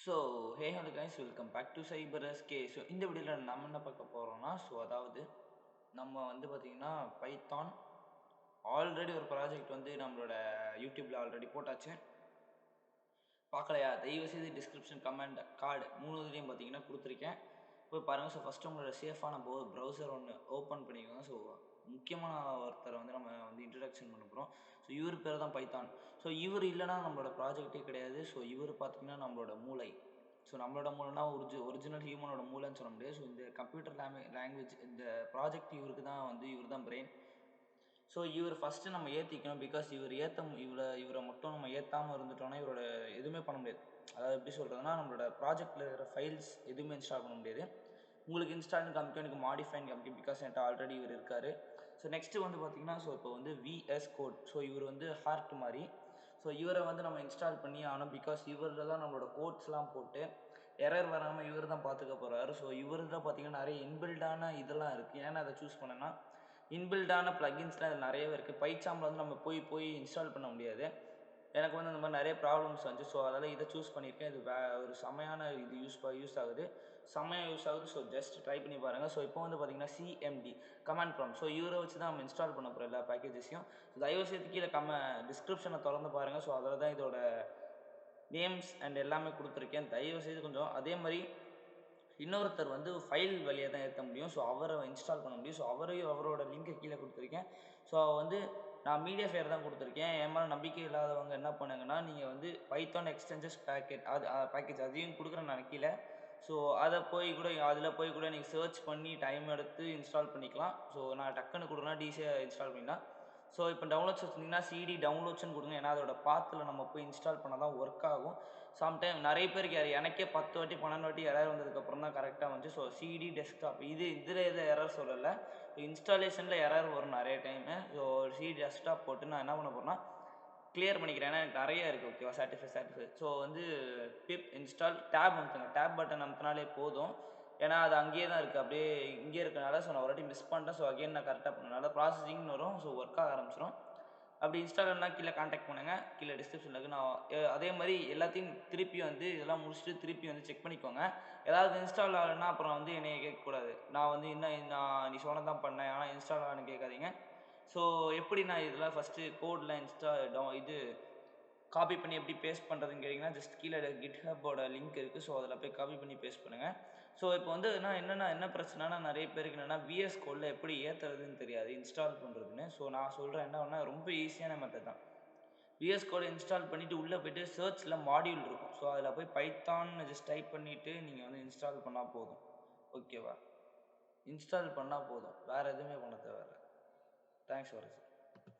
So hello guys, welcome back to cyber SK. So இந்த வீடியோவில் நம்ம என்ன பார்க்க போகிறோம்னா, அதாவது நம்ம பார்த்திங்கன்னா பைத்தான் ஆல்ரெடி ஒரு ப்ராஜெக்ட் நம்மளோட யூடியூப்பில் ஆல்ரெடி போட்டாச்சு. பார்க்கலையா? தயவுசெய்து டிஸ்கிரிப்ஷன் கமெண்ட் கார்டு 3 பார்த்தீங்கன்னா கொடுத்துருக்கேன், போய் பாருங்கள். ஸோ ஃபஸ்ட்டு உங்களோட சேஃபான ப்ரௌசர் ஒன்று ஓப்பன் பண்ணிக்கோங்க. ஸோ முக்கியமான ஒருத்தரை நம்ம இன்ட்ரடக்ஷன் பண்ண போகிறோம். ஸோ இவர் பேர் தான் பைத்தான். ஸோ இவர் இல்லைனா நம்மளோட ப்ராஜெக்டே கிடையாது. ஸோ இவர் பார்த்திங்கன்னா நம்மளோட மூளை. ஸோ நம்மளோட மூளைனா ஒரிஜினல் ஹியூமனோட மூளைன்னு சொல்ல முடியாது. ஸோ இந்த கம்ப்யூட்டர் லாங்குவேஜ் இந்த ப்ராஜெக்ட் இவருக்கு தான் இவர் தான் பிரெயின். ஸோ இவர் ஃபஸ்ட்டு நம்ம ஏற்றிக்கணும். பிகாஸ் இவரை மட்டும் நம்ம ஏற்றாமல் இருந்துட்டோம்னா இவரோட எதுவுமே பண்ண முடியாது. அதாவது எப்படி சொல்கிறதுனா, நம்மளோட ப்ராஜெக்டில் இருக்கிற ஃபைல்ஸ் எதுவுமே இன்ஸ்டால் பண்ண முடியாது. உங்களுக்கு இன்ஸ்டால்னு காமிக்கும், எனக்கு மாடிஃபைன்னு காமிக்கும். பிகாஸ் என்கிட்ட ஆல்ரெடி இவர் இருக்கார். ஸோ நெக்ஸ்ட்டு பார்த்தீங்கன்னா, ஸோ இப்போ விஎஸ் கோட். ஸோ இவர் ஹார்ட் மாதிரி. ஸோ இவரை நம்ம இன்ஸ்டால் பண்ணி ஆனோம். பிகாஸ் இவரில் தான் நம்மளோட கோட்ஸ்லாம் போட்டு எரர் வராமல் இவர் தான் பார்த்துக்க போகிறாரு. ஸோ இவர் தான் பார்த்தீங்கன்னா நிறைய இன்பில்டான இதெல்லாம் இருக்குது. ஏன்னா அதை சூஸ் பண்ணேன்னா, இன்பில்டான ப்ளகின்ஸ்லாம் இதில் நிறையவே இருக்குது. பைத்தானில் நம்ம போய் இன்ஸ்டால் பண்ண முடியாது. எனக்கு இந்த மாதிரி நிறைய ப்ராப்ளம்ஸ் வந்துச்சு. ஸோ அதனால் இதை சூஸ் பண்ணியிருக்கேன். இது ஒரு செமையான இது யூஸ் ஆகுது, செம்மையாக யூஸ் ஆகுது. ஸோ ஜஸ்ட் ட்ரை பண்ணி பாருங்கள். ஸோ இப்போ பார்த்தீங்கன்னா சிஎம்டி கமாண்ட் ப்ராம்ப்ட். ஸோ இவரை வச்சு தான் நம்ம இன்ஸ்டால் பண்ண போகிறோம் எல்லா பேக்கேஜஸையும். ஸோ தயவுசெய்து கீழே டிஸ்கிரிப்ஷனை திறந்து பாருங்கள். ஸோ அதில் தான் இதோட நேம்ஸ் அண்ட் எல்லாமே கொடுத்துருக்கேன். தயவுசெய்து கொஞ்சம் அதே மாதிரி இன்னொருத்தர் ஃபைல் வழியாக தான் ஏற்ற முடியும். ஸோ அவரை இன்ஸ்டால் பண்ண முடியும். ஸோ அவரோட லிங்கை கீழே கொடுத்துருக்கேன். ஸோ நான் மீடியா ஃபயர் தான் கொடுத்துருக்கேன். என் மேலே நம்பிக்கை இல்லாதவங்க என்ன பண்ணுங்கன்னா, நீங்கள் பைத்தான் எக்ஸ்டென்சஸ் பேக்கேஜ் அதையும் கொடுக்குறேன்னு நினைக்கல. ஸோ அதில் போய் கூட நீங்கள் சர்ச் பண்ணி டைம் எடுத்து இன்ஸ்டால் பண்ணிக்கலாம். ஸோ நான் டக்குன்னு கொடுக்குறேன்னா டிசியாக இன்ஸ்டால் பண்ணிக்கலாம். ஸோ இப்போ டவுன்லோட்ஸ் வச்சிங்கன்னா சிடி டவுன்லோட்ஸ்னு கொடுங்க. ஏன்னா அதோட பாத்தில் நம்ம போய் இன்ஸ்டால் பண்ணால் தான் ஒர்க் ஆகும். சம்டைம் நிறைய பேருக்கு எனக்கே 10 வாட்டி 12 வாட்டி எரர் வந்ததுக்கப்புறம் தான் கரெக்டாக வந்துச்சு. ஸோ சிடி டெஸ்க்டாப் இதில் எரர் சொல்லலை, இன்ஸ்டாலேஷனில் எரர் வரும் நிறைய டைமு. ஸோ சிடி டெஸ்க்டாப் போட்டு நான் என்ன பண்ண போகிறேன்னா கிளியர் பண்ணிக்கிறேன். ஏன்னா எனக்கு நிறைய இருக்குது. ஓகேவா? Satisfy. So pip install tab அமுத்துங்க. டேப் பட்டன் அமுத்தினாலே போதும். ஏன்னா அது அங்கேயே தான் இருக்குது, அப்படியே இங்கே இருக்கனால. ஸோ நான் ஒரு வாட்டி மிஸ் பண்ணிட்டேன். ஸோ அகைன் நான் கரெக்டாக பண்ணனால ப்ராசஸிங்னு வரும். ஸோ ஒர்க் ஆக ஆரம்பிச்சிடும். அப்படி இன்ஸ்டால் பண்ணால் கீழே கான்டாக்ட் பண்ணுங்கள். கீழே டிஸ்கிரிப்ஷனில் இருக்குது. நான் அதே மாதிரி எல்லாத்தையும் திருப்பி இதெல்லாம் முடிச்சுட்டு திருப்பி செக் பண்ணிக்கோங்க. ஏதாவது இன்ஸ்டால் ஆகலைன்னா அப்புறம் என்னைய கேட்கக்கூடாது. நான் நான் நீ சொன்னதான் பண்ணேன் ஆனால் இன்ஸ்டால் ஆகணும்னு கேட்காதீங்க. ஸோ எப்படி நான் இதெல்லாம் ஃபஸ்ட்டு கோடில் இது காப்பி பண்ணி எப்படி பேஸ்ட் பண்ணுறதுன்னு கேட்டிங்கன்னா, ஜஸ்ட் கீழே கிட்ஹப்போட லிங்க் இருக்குது. ஸோ அதில் போய் காப்பி பண்ணி பேஸ்ட் பண்ணுங்கள். ஸோ இப்போ என்ன பிரச்சனைனா, நிறைய பேருக்கு என்னென்னா விஎஸ் கோடில் எப்படி ஏற்றுறதுன்னு தெரியாது, இன்ஸ்டால் பண்ணுறதுன்னு. ஸோ நான் சொல்கிறேன் என்னன்னா, ரொம்ப ஈஸியான மெத்தட் தான். விஎஸ் கோடை இன்ஸ்டால் பண்ணிவிட்டு உள்ளே போய்ட்டு சர்ச்சில் மாடியூல் இருக்கும். ஸோ அதில் போய் பைத்தான் ஜஸ்ட் டைப் பண்ணிவிட்டு நீங்கள் இன்ஸ்டால் பண்ணால் போதும். ஓகேவா? இன்ஸ்டால் பண்ணால் போதும், வேறு எதுவுமே பண்ண தேவையில்லை. தேங்க்ஸ் ஃபார் வாட்சிங்.